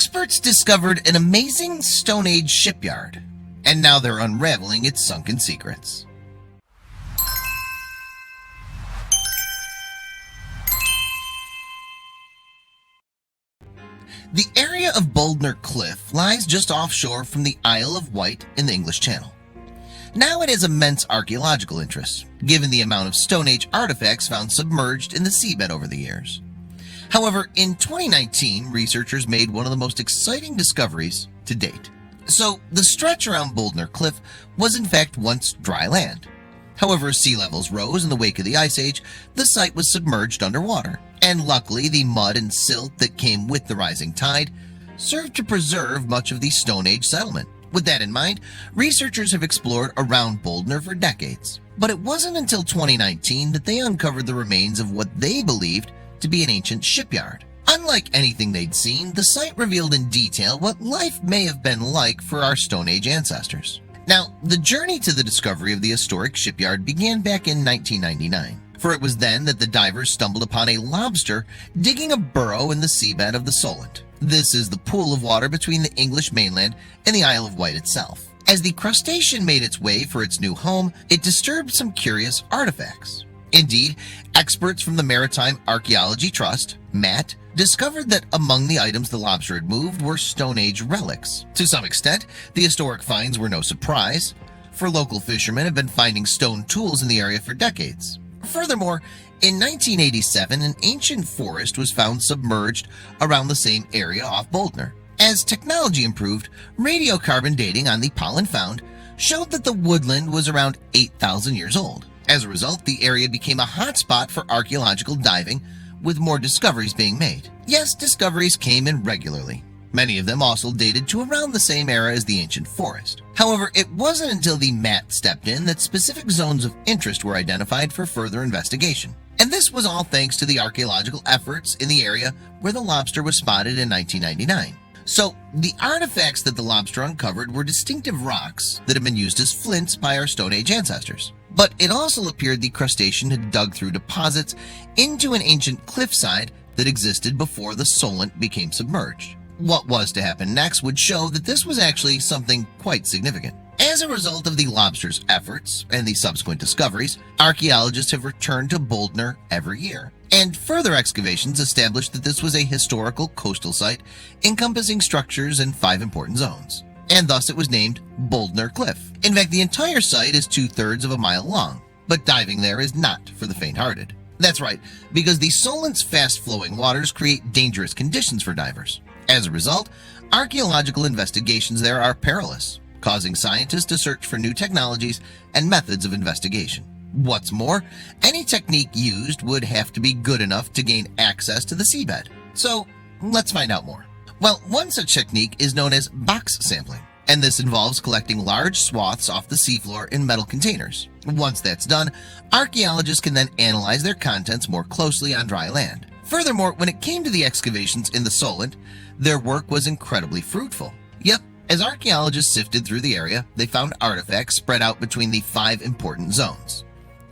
experts discovered an amazing Stone Age shipyard, and now they're unraveling its sunken secrets. The area of Bouldnor Cliff lies just offshore from the Isle of Wight in the English Channel. Now it has immense archaeological interest, given the amount of Stone Age artifacts found submerged in the seabed over the years. However, in 2019, researchers made one of the most exciting discoveries to date. So, the stretch around Bouldnor Cliff was in fact once dry land. However, as sea levels rose in the wake of the Ice Age, the site was submerged underwater, and luckily the mud and silt that came with the rising tide served to preserve much of the Stone Age settlement. With that in mind, researchers have explored around Bouldnor for decades, but it wasn't until 2019 that they uncovered the remains of what they believed to be an ancient shipyard. Unlike anything they'd seen, the site revealed in detail what life may have been like for our Stone Age ancestors. Now, the journey to the discovery of the historic shipyard began back in 1999, for it was then that the divers stumbled upon a lobster digging a burrow in the seabed of the Solent. This is the pool of water between the English mainland and the Isle of Wight itself. As the crustacean made its way for its new home, it disturbed some curious artifacts. Indeed, experts from the Maritime Archaeology Trust, MAT, discovered that among the items the lobster had moved were Stone Age relics. To some extent, the historic finds were no surprise, for local fishermen have been finding stone tools in the area for decades. Furthermore, in 1987, an ancient forest was found submerged around the same area off Bouldnor. As technology improved, radiocarbon dating on the pollen found showed that the woodland was around 8,000 years old. As a result, the area became a hotspot for archaeological diving, with more discoveries being made. Yes, discoveries came in regularly. Many of them also dated to around the same era as the ancient forest. However, it wasn't until the MAT stepped in that specific zones of interest were identified for further investigation. And this was all thanks to the archaeological efforts in the area where the lobster was spotted in 1999. So, the artifacts that the lobster uncovered were distinctive rocks that had been used as flints by our Stone Age ancestors. But it also appeared the crustacean had dug through deposits into an ancient cliffside that existed before the Solent became submerged. What was to happen next would show that this was actually something quite significant. As a result of the lobster's efforts and the subsequent discoveries, archaeologists have returned to Bouldnor every year, and further excavations established that this was a historical coastal site encompassing structures in 5 important zones, and thus it was named Bouldnor Cliff. In fact, the entire site is 2/3 of a mile long, but diving there is not for the faint-hearted. That's right, because the Solent's fast-flowing waters create dangerous conditions for divers. As a result, archaeological investigations there are perilous, causing scientists to search for new technologies and methods of investigation. What's more, any technique used would have to be good enough to gain access to the seabed. So, let's find out more. Well, one such technique is known as box sampling, and this involves collecting large swaths off the seafloor in metal containers. Once that's done, archaeologists can then analyze their contents more closely on dry land. Furthermore, when it came to the excavations in the Solent, their work was incredibly fruitful. Yep, as archaeologists sifted through the area, they found artifacts spread out between the 5 important zones.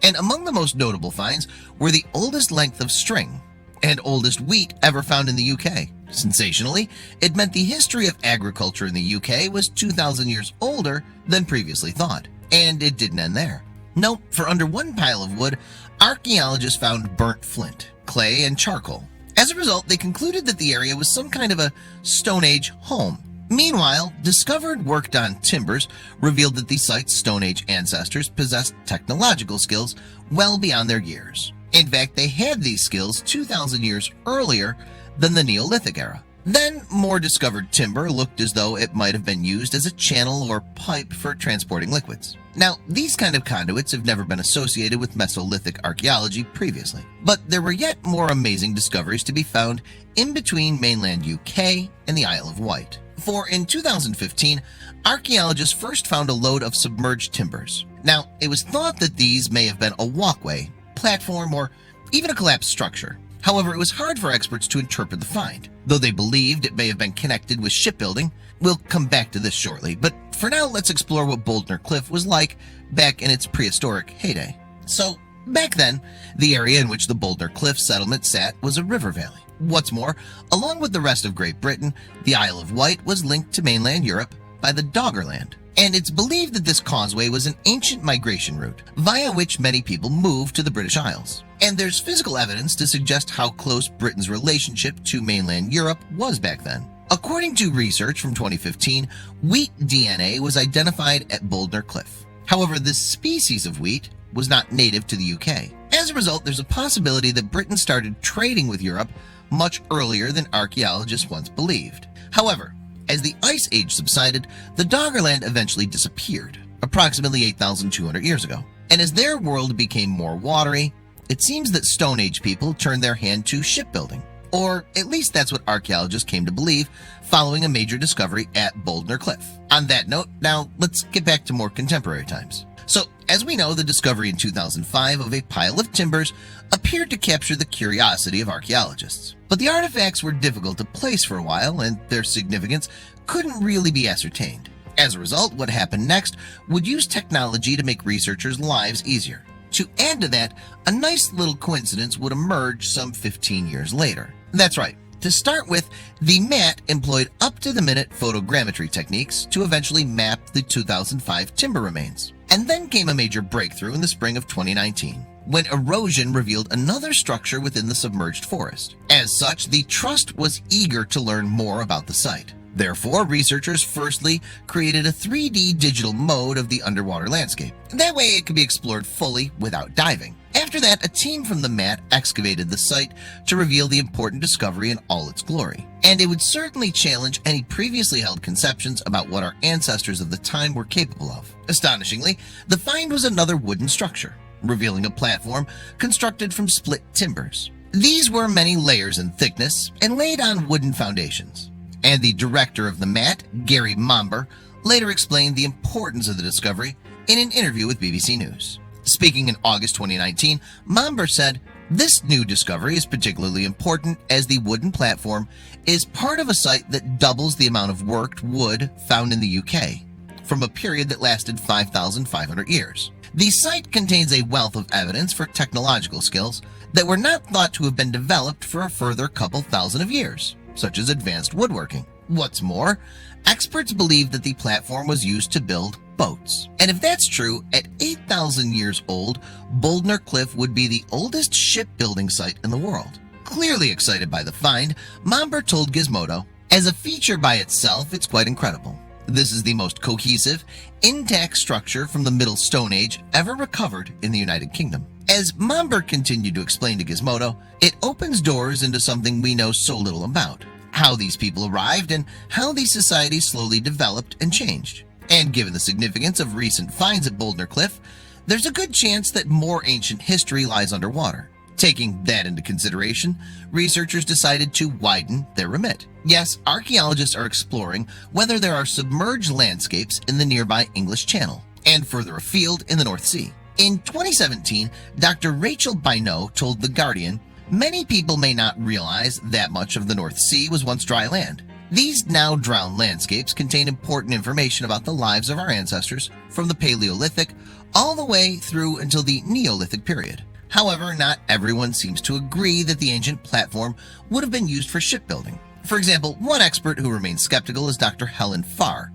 And among the most notable finds were the oldest length of string and oldest wheat ever found in the UK. Sensationally, it meant the history of agriculture in the UK was 2,000 years older than previously thought. And it didn't end there. Nope, for under one pile of wood, archaeologists found burnt flint, clay, and charcoal. As a result, they concluded that the area was some kind of a Stone Age home. Meanwhile, discovered worked on timbers revealed that the site's Stone Age ancestors possessed technological skills well beyond their years. In fact, they had these skills 2,000 years earlier than the Neolithic era. Then, more discovered timber looked as though it might have been used as a channel or pipe for transporting liquids. Now, these kind of conduits have never been associated with Mesolithic archaeology previously, but there were yet more amazing discoveries to be found in between mainland UK and the Isle of Wight. For in 2015, archaeologists first found a load of submerged timbers. Now, it was thought that these may have been a walkway, platform, or even a collapsed structure. However, it was hard for experts to interpret the find, though they believed it may have been connected with shipbuilding. We'll come back to this shortly, but for now, let's explore what Bouldnor Cliff was like back in its prehistoric heyday. So, Back then, the area in which the Bouldnor Cliff settlement sat was a river valley. What's more, along with the rest of Great Britain, the Isle of Wight was linked to mainland Europe by the Doggerland, and it's believed that this causeway was an ancient migration route via which many people moved to the British Isles. And there's physical evidence to suggest how close Britain's relationship to mainland Europe was back then. According to research from 2015, wheat DNA was identified at Bouldnor Cliff. However, this species of wheat was not native to the UK. As a result, there's a possibility that Britain started trading with Europe much earlier than archaeologists once believed. However, as the Ice Age subsided, the Doggerland eventually disappeared, approximately 8,200 years ago. And as their world became more watery, it seems that Stone Age people turned their hand to shipbuilding. Or at least that's what archaeologists came to believe following a major discovery at Bouldnor Cliff. On that note, now let's get back to more contemporary times. So, as we know, the discovery in 2005 of a pile of timbers appeared to capture the curiosity of archaeologists. But the artifacts were difficult to place for a while, and their significance couldn't really be ascertained. As a result, what happened next would use technology to make researchers' lives easier. To add to that, a nice little coincidence would emerge some 15 years later. That's right. To start with, the MAT employed up-to-the-minute photogrammetry techniques to eventually map the 2005 timber remains. And then came a major breakthrough in the spring of 2019, when erosion revealed another structure within the submerged forest. As such, the Trust was eager to learn more about the site. Therefore, researchers firstly created a 3D digital mode of the underwater landscape. That way it could be explored fully without diving. After that, a team from the MAT excavated the site to reveal the important discovery in all its glory. And it would certainly challenge any previously held conceptions about what our ancestors of the time were capable of. Astonishingly, the find was another wooden structure, revealing a platform constructed from split timbers. These were many layers in thickness and laid on wooden foundations. And the director of the MAT, Gary Momber, later explained the importance of the discovery in an interview with BBC News. Speaking in August 2019, Momber said, "This new discovery is particularly important as the wooden platform is part of a site that doubles the amount of worked wood found in the UK, from a period that lasted 5,500 years. The site contains a wealth of evidence for technological skills that were not thought to have been developed for a further couple thousand of years, such as advanced woodworking. What's more, experts believe that the platform was used to build boats. And if that's true, at 8,000 years old, Bouldnor Cliff would be the oldest shipbuilding site in the world." Clearly excited by the find, Momber told Gizmodo, "As a feature by itself, it's quite incredible. This is the most cohesive, intact structure from the Middle Stone Age ever recovered in the United Kingdom." As Momber continued to explain to Gizmodo, it opens doors into something we know so little about: how these people arrived and how these societies slowly developed and changed. And given the significance of recent finds at Bouldnor Cliff, there's a good chance that more ancient history lies underwater. Taking that into consideration, researchers decided to widen their remit. Yes, archaeologists are exploring whether there are submerged landscapes in the nearby English Channel and further afield in the North Sea. In 2017, Dr. Rachel Bynot told The Guardian, "Many people may not realize that much of the North Sea was once dry land. These now drowned landscapes contain important information about the lives of our ancestors from the Paleolithic all the way through until the Neolithic period." However, not everyone seems to agree that the ancient platform would have been used for shipbuilding. For example, one expert who remains skeptical is Dr. Helen Farr,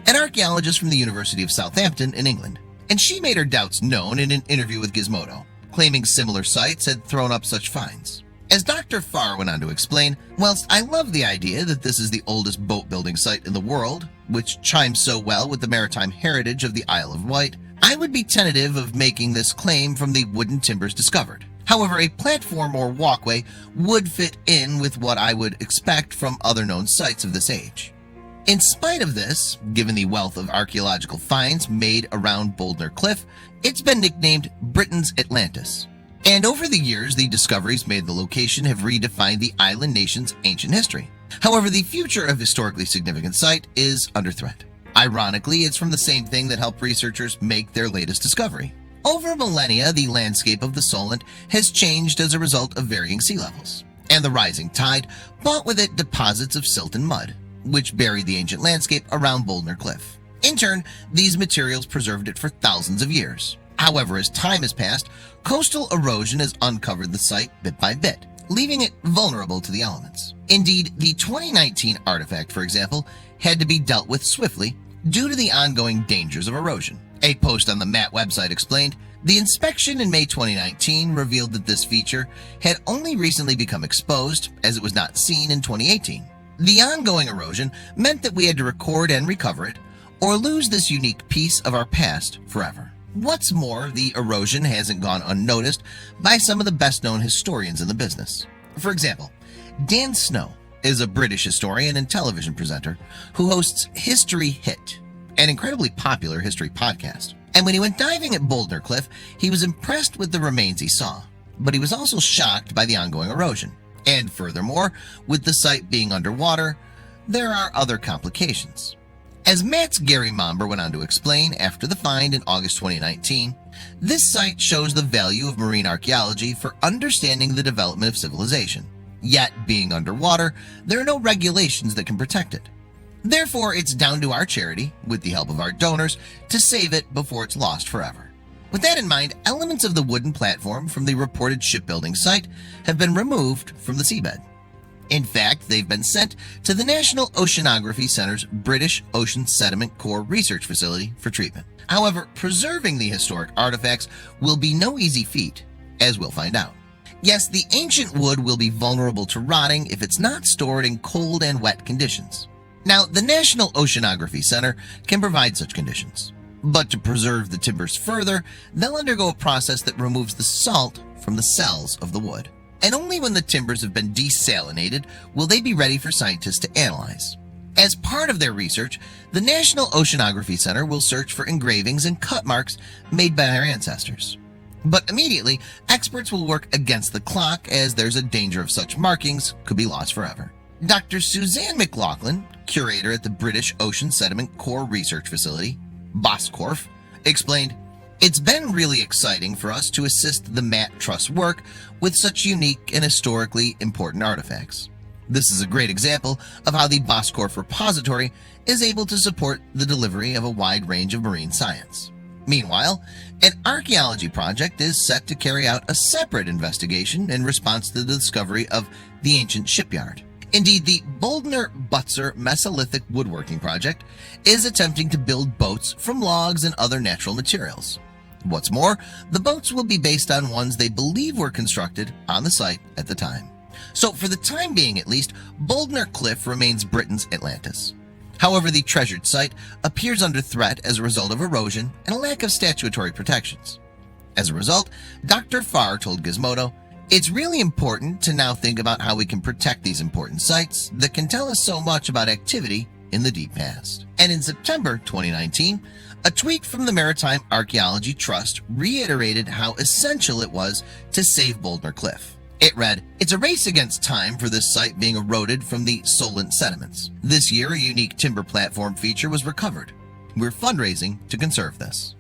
an archaeologist from the University of Southampton in England. And she made her doubts known in an interview with Gizmodo, claiming similar sites had thrown up such finds. As Dr. Farr went on to explain, "Whilst I love the idea that this is the oldest boat-building site in the world, which chimes so well with the maritime heritage of the Isle of Wight, I would be tentative of making this claim from the wooden timbers discovered. However, a platform or walkway would fit in with what I would expect from other known sites of this age." In spite of this, given the wealth of archaeological finds made around Bouldnor Cliff, it's been nicknamed Britain's Atlantis. And over the years, the discoveries made the location have redefined the island nation's ancient history. However, the future of historically significant site is under threat. Ironically, it's from the same thing that helped researchers make their latest discovery. Over millennia, the landscape of the Solent has changed as a result of varying sea levels, and the rising tide brought with it deposits of silt and mud, which buried the ancient landscape around Bouldnor Cliff. In turn, these materials preserved it for thousands of years. However, as time has passed, coastal erosion has uncovered the site bit by bit, leaving it vulnerable to the elements. Indeed, the 2019 artifact, for example, had to be dealt with swiftly due to the ongoing dangers of erosion. A post on the MAT website explained, the inspection in May 2019 revealed that this feature had only recently become exposed, as it was not seen in 2018. The ongoing erosion meant that we had to record and recover it, or lose this unique piece of our past forever. What's more, the erosion hasn't gone unnoticed by some of the best-known historians in the business. For example, Dan Snow is a British historian and television presenter who hosts History Hit, an incredibly popular history podcast. And when he went diving at Bouldnor Cliff, he was impressed with the remains he saw, but he was also shocked by the ongoing erosion. And furthermore, with the site being underwater, there are other complications. As Matt's Gary Momber went on to explain after the find in August 2019, this site shows the value of marine archaeology for understanding the development of civilization. Yet, being underwater, there are no regulations that can protect it. Therefore, it's down to our charity, with the help of our donors, to save it before it's lost forever. With that in mind, elements of the wooden platform from the reported shipbuilding site have been removed from the seabed. In fact, they've been sent to the National Oceanography Centre's British Ocean Sediment Core Research Facility for treatment. However, preserving the historic artifacts will be no easy feat, as we'll find out. Yes, the ancient wood will be vulnerable to rotting if it's not stored in cold and wet conditions. Now, the National Oceanography Center can provide such conditions, but to preserve the timbers further, they'll undergo a process that removes the salt from the cells of the wood. And only when the timbers have been desalinated will they be ready for scientists to analyze. As part of their research, the National Oceanography Center will search for engravings and cut marks made by our ancestors. But immediately, experts will work against the clock, as there's a danger of such markings could be lost forever. Dr. Suzanne McLaughlin, curator at the British Ocean Sediment Core Research Facility, Boscorf, explained, "It's been really exciting for us to assist the Matt Trust's work with such unique and historically important artifacts. This is a great example of how the Boscorf repository is able to support the delivery of a wide range of marine science." Meanwhile, an archaeology project is set to carry out a separate investigation in response to the discovery of the ancient shipyard. Indeed, the Bouldnor Butzer Mesolithic Woodworking Project is attempting to build boats from logs and other natural materials. What's more, the boats will be based on ones they believe were constructed on the site at the time. So for the time being at least, Bouldnor Cliff remains Britain's Atlantis. However, the treasured site appears under threat as a result of erosion and a lack of statutory protections. As a result, Dr. Farr told Gizmodo, "It's really important to now think about how we can protect these important sites that can tell us so much about activity in the deep past." And in September 2019, a tweet from the Maritime Archaeology Trust reiterated how essential it was to save Bouldnor Cliff. It read, "It's a race against time for this site being eroded from the solent sediments. This year, a unique timber platform feature was recovered. We're fundraising to conserve this."